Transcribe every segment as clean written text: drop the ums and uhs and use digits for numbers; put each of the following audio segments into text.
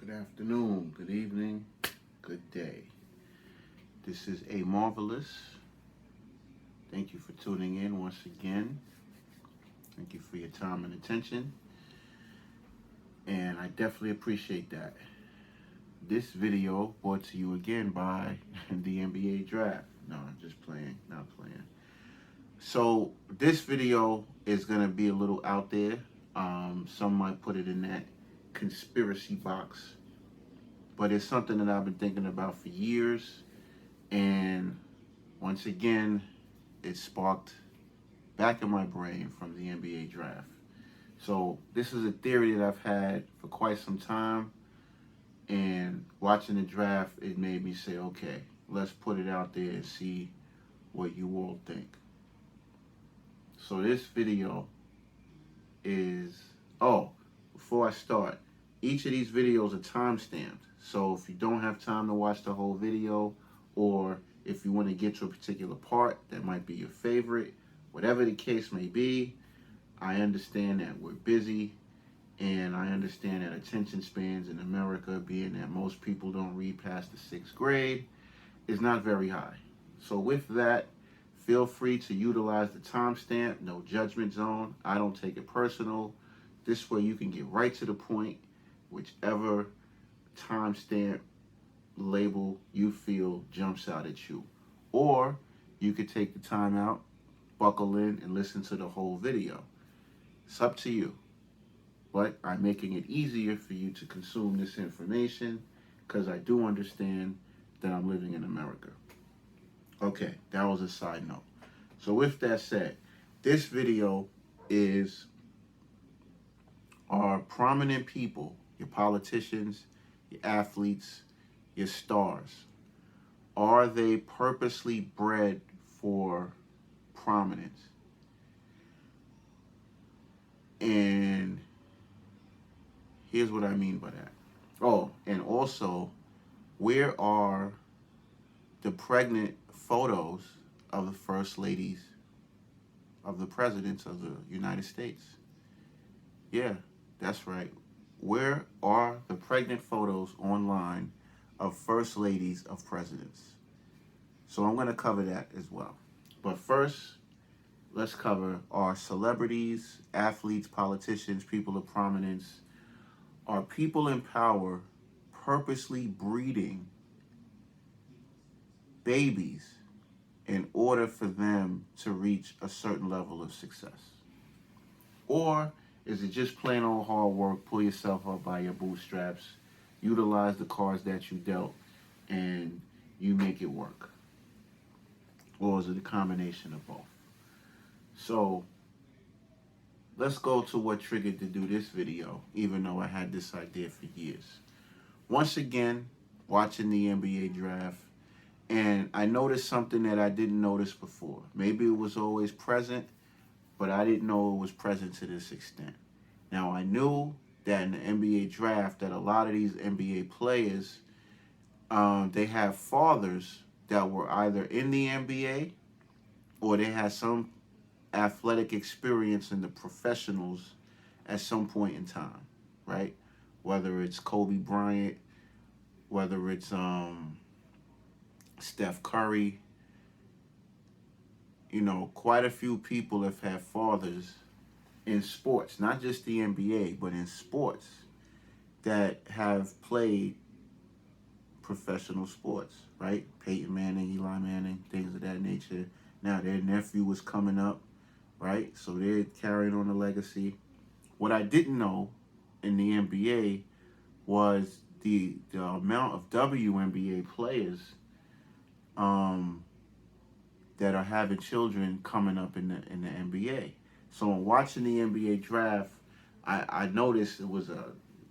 Good afternoon, good evening, good day. This is A Marvelous. Thank you for tuning in once again. Thank you for your time and attention. And I definitely appreciate that. This video brought to you again by the NBA Draft. No, I'm just playing, not playing. So this video is going to be a little out there. Some might put it in that conspiracy box. But it's something that I've been thinking about for years. And once again, it sparked back in my brain from the NBA draft. So this is a theory that I've had for quite some time. And watching the draft, it made me say, okay, let's put it out there and see what you all think. So this video is, before I start, each of these videos are time-stamped. So if you don't have time to watch the whole video, or if you want to get to a particular part that might be your favorite, whatever the case may be, I understand that we're busy, and I understand that attention spans in America, being that most people don't read past the 6th grade, is not very high. So with that, feel free to utilize the timestamp, no judgment zone. I don't take it personal. This way you can get right to the point, whichever timestamp label you feel jumps out at you. Or you could take the time out, buckle in, and listen to the whole video. It's up to you. But I'm making it easier for you to consume this information because I do understand that I'm living in America. Okay, that was a side note. So with that said, this video is our prominent people, your politicians, your athletes, your stars. Are they purposely bred for prominence? And here's what I mean by that. Oh, and also, where are the pregnant photos of the first ladies, of the presidents of the United States? Yeah, that's right. Where are the pregnant photos online of first ladies of presidents? So I'm going to cover that as well. But first, let's cover our celebrities, athletes, politicians, people of prominence. Are people in power purposely breeding babies in order for them to reach a certain level of success? Or is it just plain old hard work, pull yourself up by your bootstraps, utilize the cards that you dealt, and you make it work? Or is it a combination of both? So let's go to what triggered to do this video, even though I had this idea for years. Once again, watching the NBA draft, and I noticed something that I didn't notice before. Maybe it was always present, but I didn't know it was present to this extent. Now, I knew that in the NBA draft that a lot of these NBA players, they have fathers that were either in the NBA or they had some athletic experience in the professionals at some point in time, right? Whether it's Kobe Bryant, whether it's Steph Curry, quite a few people have had fathers in sports, not just the NBA, but in sports that have played professional sports, right? Peyton Manning, Eli Manning, things of that nature. Now their nephew was coming up, right? So they're carrying on the legacy. What I didn't know in the NBA was the amount of WNBA players that are having children coming up in the NBA. So in watching the NBA draft, I noticed it was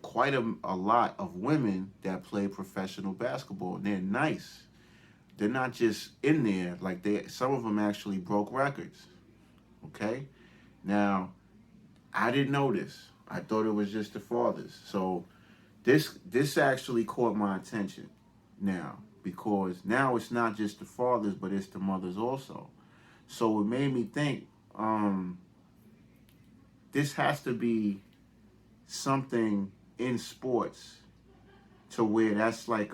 quite a lot of women that play professional basketball, and they're nice. They're not just in there, like some of them actually broke records. Okay? Now, I didn't know this. I thought it was just the fathers. So this actually caught my attention now, because now it's not just the fathers, but it's the mothers also. So it made me think, this has to be something in sports to where that's like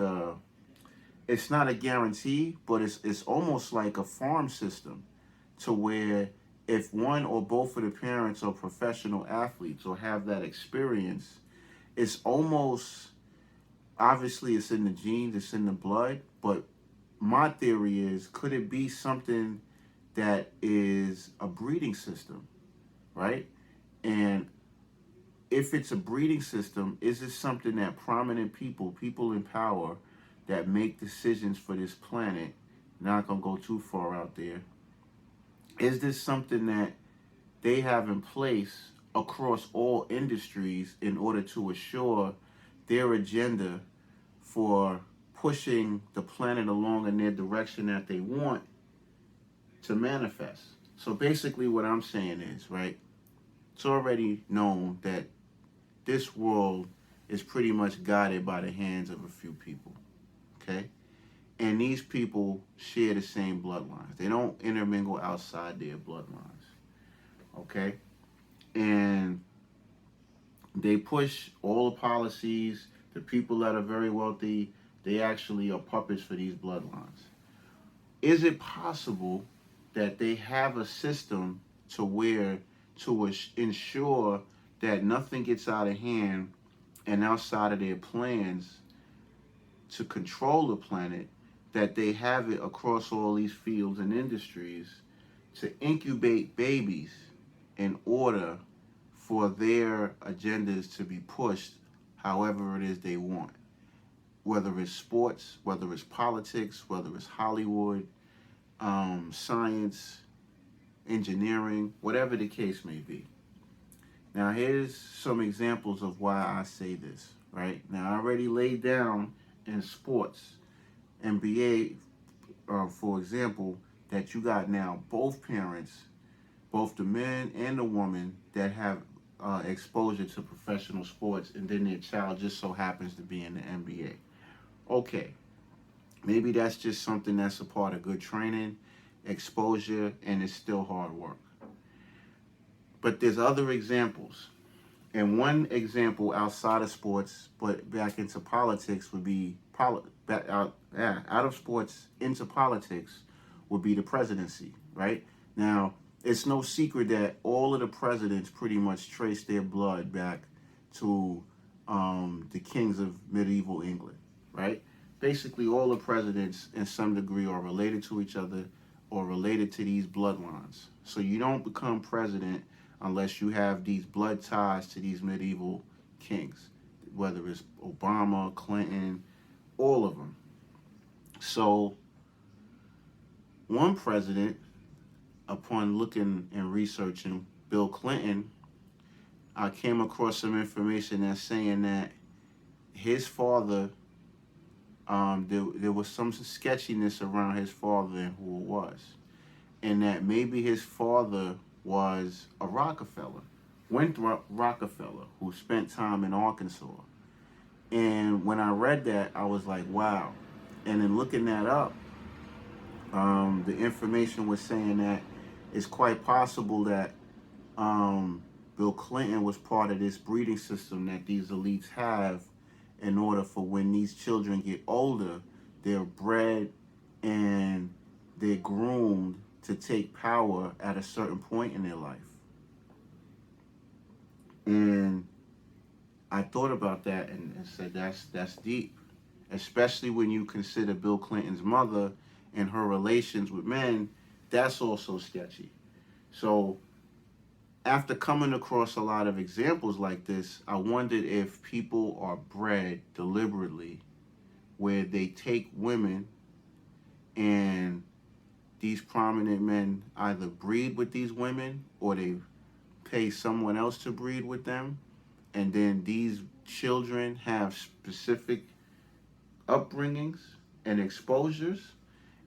it's not a guarantee, but it's almost like a farm system, to where if one or both of the parents are professional athletes or have that experience, it's almost, obviously it's in the genes, it's in the blood, but my theory is, could it be something that is a breeding system, right? And if it's a breeding system, is it something that prominent people in power that make decisions for this planet, not gonna go too far out there, is this something that they have in place across all industries in order to assure their agenda for pushing the planet along in their direction that they want to manifest? So basically what I'm saying is, right, it's already known that this world is pretty much guided by the hands of a few people, okay? And these people share the same bloodlines. They don't intermingle outside their bloodlines, okay? And they push all the policies. The people that are very wealthy, they actually are puppets for these bloodlines. Is it possible that they have a system to where to ensure that nothing gets out of hand and outside of their plans to control the planet, that they have it across all these fields and industries to incubate babies in order for their agendas to be pushed however it is they want? Whether it's sports, whether it's politics, whether it's Hollywood, science, engineering, whatever the case may be. Now, here's some examples of why I say this, right? Now, I already laid down in sports, NBA, for example, that you got now both parents, both the man and the woman, that have exposure to professional sports, and then their child just so happens to be in the NBA. Okay, maybe that's just something that's a part of good training, exposure, and it's still hard work. But there's other examples. And one example outside of sports, but back into politics, would be out of sports into politics would be the presidency, right? Now, it's no secret that all of the presidents pretty much trace their blood back to the kings of medieval England, right? Basically, all the presidents in some degree are related to each other or related to these bloodlines. So you don't become president unless you have these blood ties to these medieval kings, whether it's Obama, Clinton, all of them. So one president, upon looking and researching Bill Clinton, I came across some information that's saying that his father, there was some sketchiness around his father and who it was, and that maybe his father was a Rockefeller, Winthrop Rockefeller, who spent time in Arkansas. And when I read that, I was like, wow. And then looking that up, the information was saying that it's quite possible that Bill Clinton was part of this breeding system that these elites have in order for when these children get older, they're bred and they're groomed to take power at a certain point in their life. And I thought about that and said, that's deep, especially when you consider Bill Clinton's mother and her relations with men. That's also sketchy. So after coming across a lot of examples like this, I wondered if people are bred deliberately, where they take women and these prominent men either breed with these women or they pay someone else to breed with them, and then these children have specific upbringings and exposures,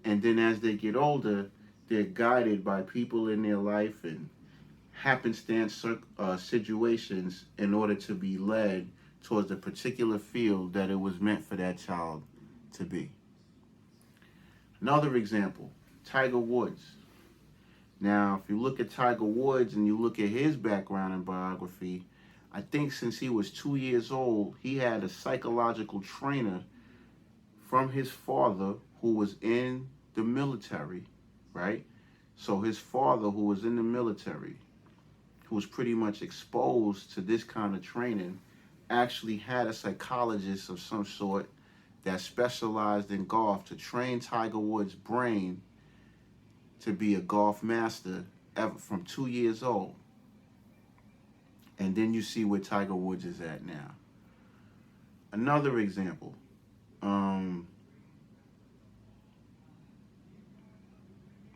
and then as they get older, they're guided by people in their life and happenstance situations in order to be led towards the particular field that it was meant for that child to be. Another example, Tiger Woods. Now, if you look at Tiger Woods and you look at his background and biography, I think since he was 2 years old, he had a psychological trainer from his father who was in the military, right? So his father, who was in the military, who was pretty much exposed to this kind of training, actually had a psychologist of some sort that specialized in golf to train Tiger Woods' brain to be a golf master from 2 years old. And then you see where Tiger Woods is at now. Another example. Um,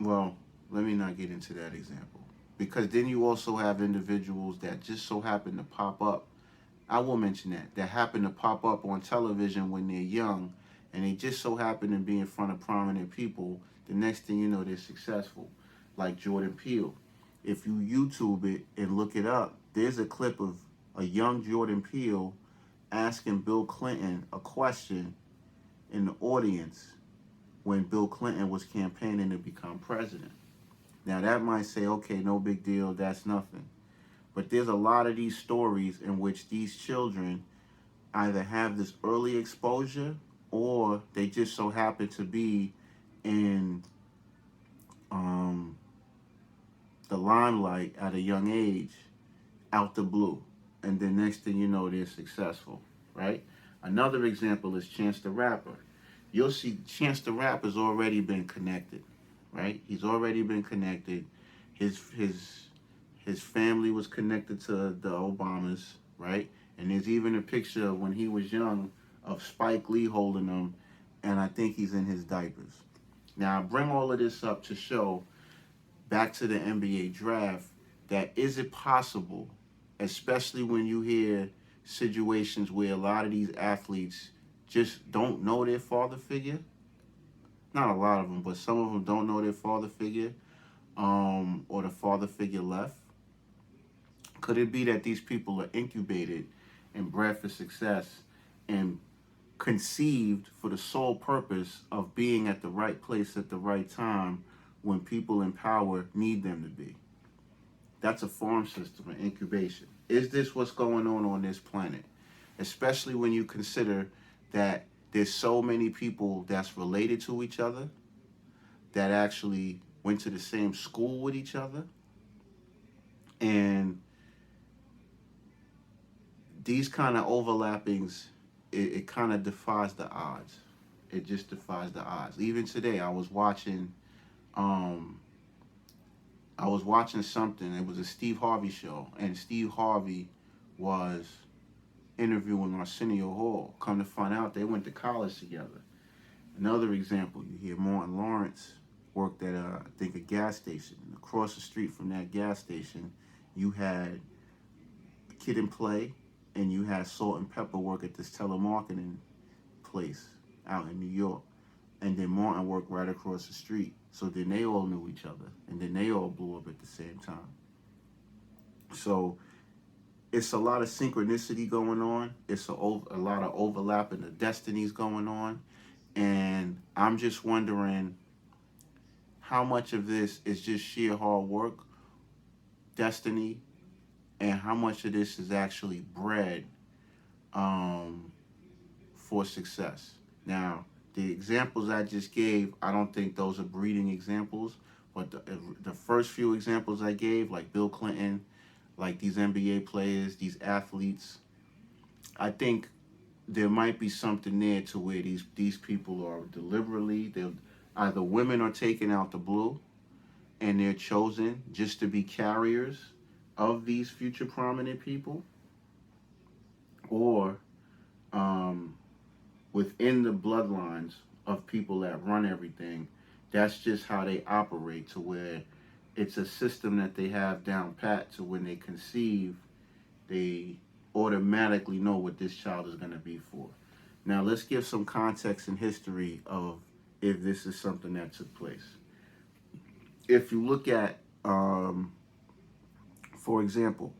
well, let me not get into that example. Because then you also have individuals that just so happen to pop up. I will mention that happen to pop up on television when they're young, and they just so happen to be in front of prominent people. The next thing you know, they're successful, like Jordan Peele. If you YouTube it and look it up, there's a clip of a young Jordan Peele asking Bill Clinton a question in the audience when Bill Clinton was campaigning to become president. Now that might say, okay, no big deal, that's nothing. But there's a lot of these stories in which these children either have this early exposure or they just so happen to be in the limelight at a young age, out the blue. And then next thing you know, they're successful, right? Another example is Chance the Rapper. You'll see Chance the Rapper's already been connected, right? He's already been connected. His family was connected to the Obamas, right? And there's even a picture of when he was young of Spike Lee holding him, and I think he's in his diapers. Now, I bring all of this up to show, back to the NBA draft, that is it possible, especially when you hear situations where a lot of these athletes just don't know their father figure? Not a lot of them, but some of them don't know their father figure, or the father figure left. Could it be that these people are incubated and bred for success and conceived for the sole purpose of being at the right place at the right time when people in power need them to be? That's a farm system, an incubation. Is this what's going on this planet? Especially when you consider that there's so many people that's related to each other, that actually went to the same school with each other, and these kind of overlappings, it kind of defies the odds. It just defies the odds. Even today, um, I was watching something. It was a Steve Harvey show, and Steve Harvey was interviewing Arsenio Hall. Come to find out, they went to college together. Another example, you hear Martin Lawrence worked at I think a gas station. Across the street from that gas station, you had Kid and Play, and you had Salt and Pepper work at this telemarketing place out in New York. And then Martin worked right across the street. So then they all knew each other. And then they all blew up at the same time. So it's a lot of synchronicity going on. It's a lot of overlapping the destinies going on. And I'm just wondering how much of this is just sheer hard work, destiny, and how much of this is actually bred for success. Now, the examples I just gave, I don't think those are breeding examples, but the first few examples I gave, like Bill Clinton, like these NBA players, these athletes, I think there might be something there to where these people are deliberately, they're either women are taken out the blue and they're chosen just to be carriers of these future prominent people, or within the bloodlines of people that run everything, that's just how they operate, to where it's a system that they have down pat, to when they conceive, they automatically know what this child is going to be for. Now, let's give some context and history of if this is something that took place. If you look at, for example,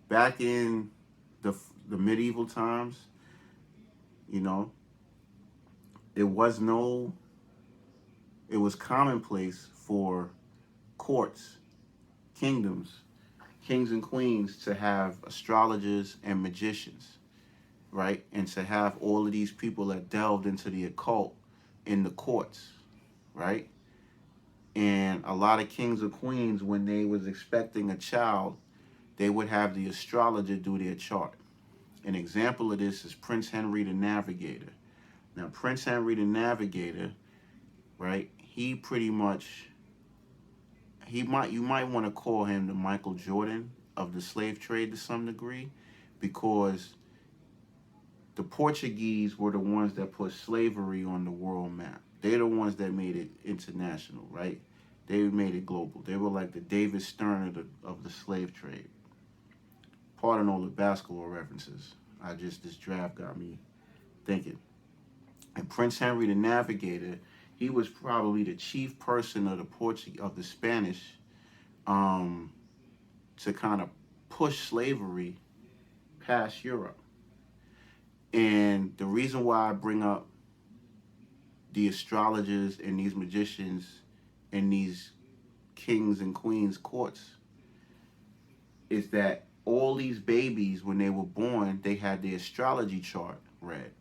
back in the medieval times, you know, it was commonplace for courts, kingdoms, kings and queens to have astrologers and magicians, right? And to have all of these people that delved into the occult in the courts, right? And a lot of kings or queens, when they was expecting a child, they would have the astrologer do their chart. An example of this is Prince Henry the Navigator. Now, Prince Henry the Navigator, right? He pretty much, you might want to call him the Michael Jordan of the slave trade to some degree, because the Portuguese were the ones that put slavery on the world map. They're the ones that made it international, right? They made it global. They were like the David Stern of the slave trade. Pardon all the basketball references. This draft got me thinking. And Prince Henry the Navigator, he was probably the chief person of the Spanish, to kind of push slavery past Europe. And the reason why I bring up the astrologers and these magicians and these kings and queens courts is that all these babies, when they were born, they had their astrology chart read.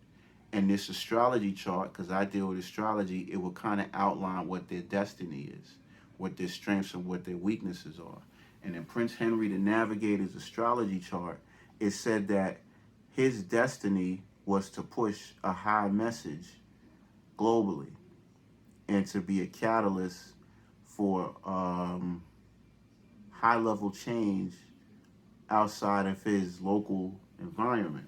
And this astrology chart, because I deal with astrology, it will kind of outline what their destiny is, what their strengths and what their weaknesses are. And in Prince Henry the Navigator's astrology chart, it said that his destiny was to push a high message globally and to be a catalyst for high-level change outside of his local environment.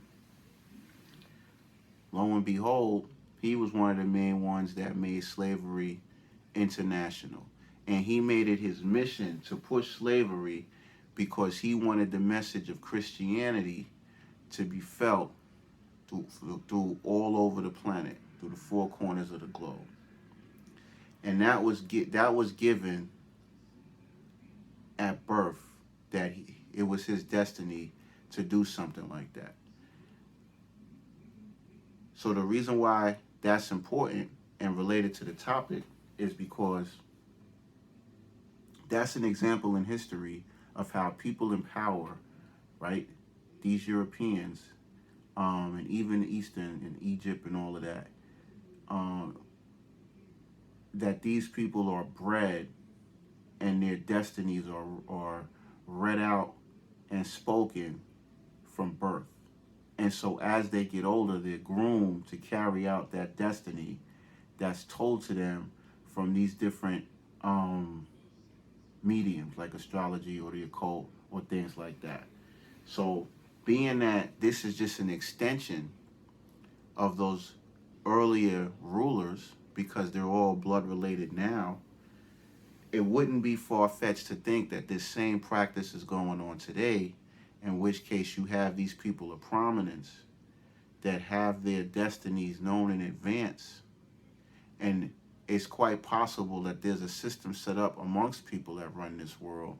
Lo and behold, he was one of the main ones that made slavery international. And he made it his mission to push slavery because he wanted the message of Christianity to be felt through all over the planet, through the four corners of the globe. And that was given at birth, that it was his destiny to do something like that. So the reason why that's important and related to the topic is because that's an example in history of how people in power, right, these Europeans, and even Eastern and Egypt and all of that, that these people are bred and their destinies are read out and spoken from birth. And so as they get older, they're groomed to carry out that destiny that's told to them from these different mediums like astrology or the occult or things like that. So being that this is just an extension of those earlier rulers, because they're all blood related now, it wouldn't be far-fetched to think that this same practice is going on today, in which case you have these people of prominence that have their destinies known in advance. And it's quite possible that there's a system set up amongst people that run this world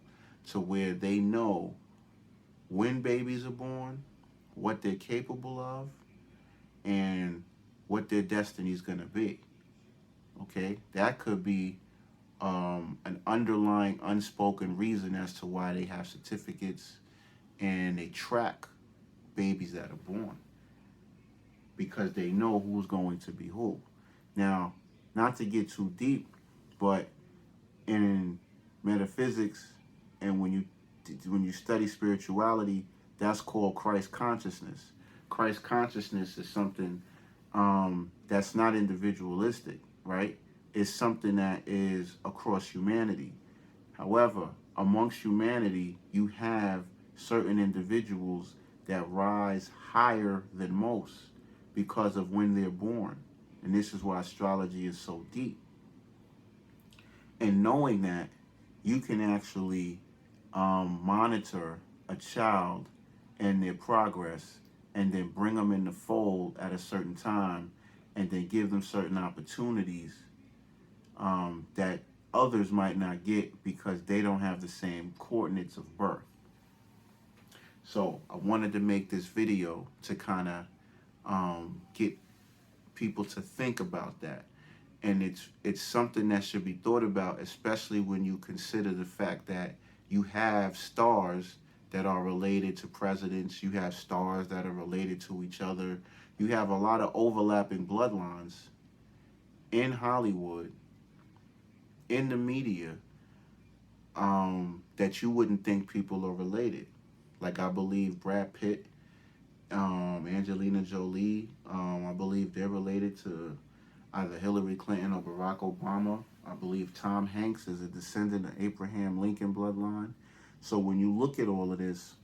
to where they know when babies are born, what they're capable of, and what their destiny is going to be. Okay? That could be an underlying unspoken reason as to why they have certificates and they track babies that are born, because they know who's going to be who. Now, not to get too deep, but in metaphysics and when you study spirituality, that's called Christ consciousness. Christ consciousness is something that's not individualistic, right? It's something that is across humanity. However, amongst humanity, you have certain individuals that rise higher than most because of when they're born. And this is why astrology is so deep. And knowing that, you can actually monitor a child and their progress and then bring them in the fold at a certain time and then give them certain opportunities that others might not get because they don't have the same coordinates of birth. So I wanted to make this video to kind of get people to think about that. And it's something that should be thought about, especially when you consider the fact that you have stars that are related to presidents. You have stars that are related to each other. You have a lot of overlapping bloodlines in Hollywood, in the media, that you wouldn't think people are related. Like I believe Brad Pitt, Angelina Jolie, I believe they're related to either Hillary Clinton or Barack Obama. I believe Tom Hanks is a descendant of Abraham Lincoln bloodline. So when you look at all of this,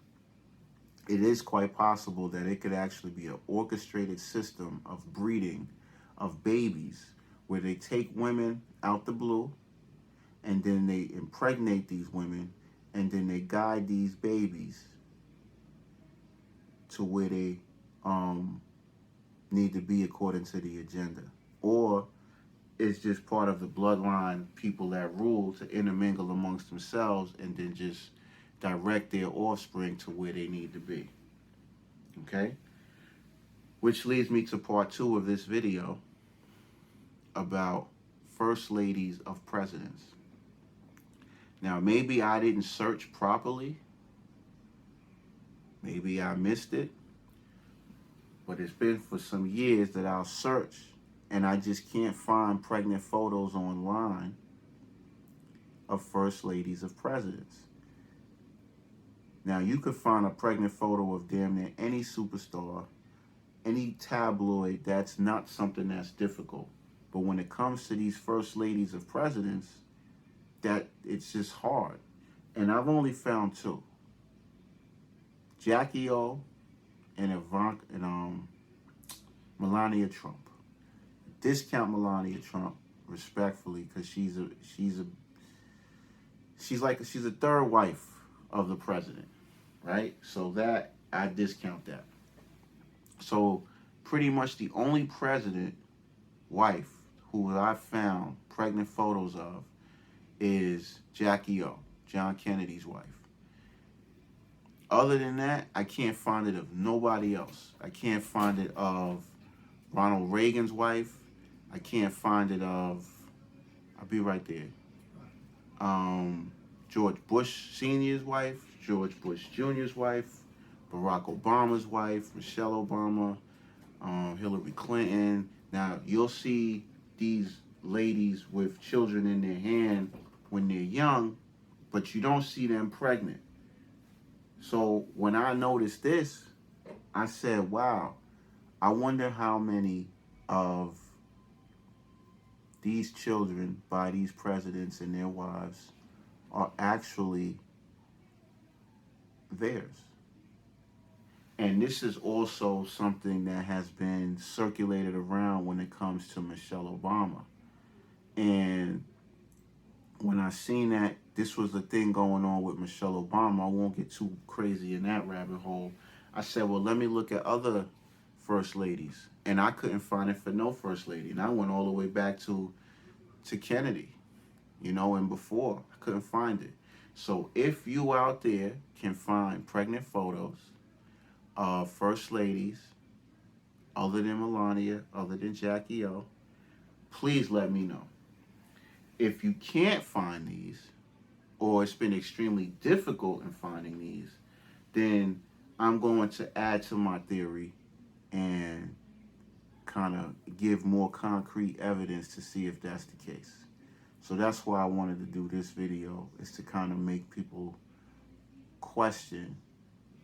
it is quite possible that it could actually be an orchestrated system of breeding of babies where they take women out the blue and then they impregnate these women and then they guide these babies to where they need to be according to the agenda. Or it's just part of the bloodline people that rule to intermingle amongst themselves and then just direct their offspring to where they need to be. Okay? Which leads me to part 2 of this video about first ladies of presidents. Now, maybe I didn't search properly. Maybe I missed it. But it's been for some years that I'll search and I just can't find pregnant photos online of first ladies of presidents. Now, you could find a pregnant photo of damn near any superstar, any tabloid. That's not something that's difficult. But when it comes to these first ladies of presidents, that it's just hard. And I've only found 2. Jackie O and Ivanka and Melania Trump. Discount Melania Trump respectfully because she's a third wife of the president, right? So that I discount that. So pretty much the only president wife who I found pregnant photos of is Jackie O, John Kennedy's wife. Other than that, I can't find it of nobody else. I can't find it of Ronald Reagan's wife. I can't find it of, I'll be right there, George Bush Sr.'s wife, George Bush Jr.'s wife, Barack Obama's wife, Michelle Obama, Hillary Clinton. Now, you'll see these ladies with children in their hand when they're young, but you don't see them pregnant. So when I noticed this, I said, wow, I wonder how many of these children by these presidents and their wives are actually theirs. And this is also something that has been circulated around when it comes to Michelle Obama. And when I seen that this was the thing going on with Michelle Obama, I won't get too crazy in that rabbit hole. I said, well, let me look at other first ladies. And I couldn't find it for no first lady. And I went all the way back to Kennedy, and before. I couldn't find it. So if you out there can find pregnant photos of first ladies, other than Melania, other than Jackie O, please let me know. If you can't find these, or it's been extremely difficult in finding these, then I'm going to add to my theory and kind of give more concrete evidence to see if that's the case. So that's why I wanted to do this video, is to kind of make people question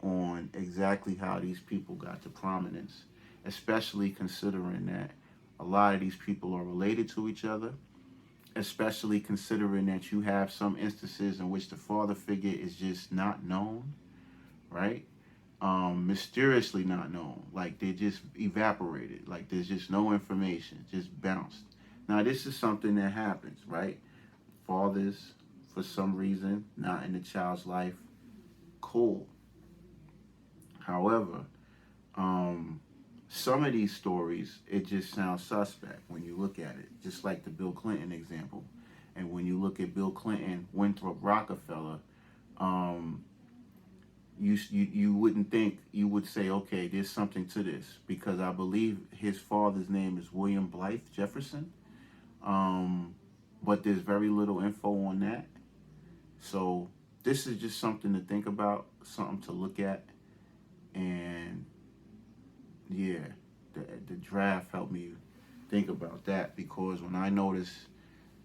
on exactly how these people got to prominence, especially considering that a lot of these people are related to each other, especially considering that you have some instances in which the father figure is just not known, right? Mysteriously not known, like they just evaporated, like there's just no information, just bounced. Now this is something that happens, right? Fathers, for some reason, not in the child's life, cool. However, some of these stories, it just sounds suspect when you look at it, just like the Bill Clinton example. And when you look at Bill Clinton, Winthrop Rockefeller, you wouldn't think, you would say, okay, there's something to this, because I believe his father's name is William Blythe Jefferson, but there's very little info on that. So this is just something to think about, something to look at. And yeah, the draft helped me think about that, because when I noticed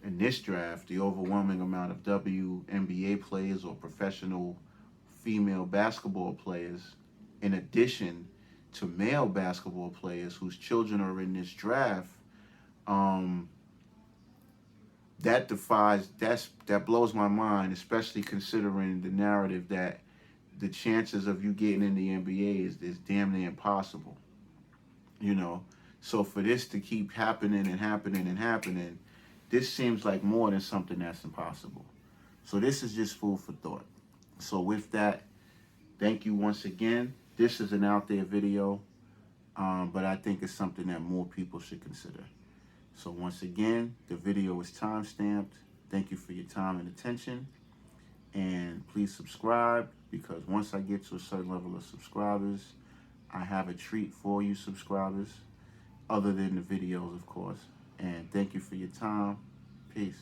in this draft the overwhelming amount of WNBA players or professional female basketball players, in addition to male basketball players whose children are in this draft, um, that blows my mind, especially considering the narrative that the chances of you getting in the NBA is damn near impossible. You know, so for this to keep happening and happening and happening, this seems like more than something that's impossible. So this is just food for thought. So with that, thank you once again. This is an out there video, but I think it's something that more people should consider. So once again, the video is time stamped. Thank you for your time and attention. And please subscribe, because once I get to a certain level of subscribers, I have a treat for you subscribers, other than the videos, of course. And thank you for your time. Peace.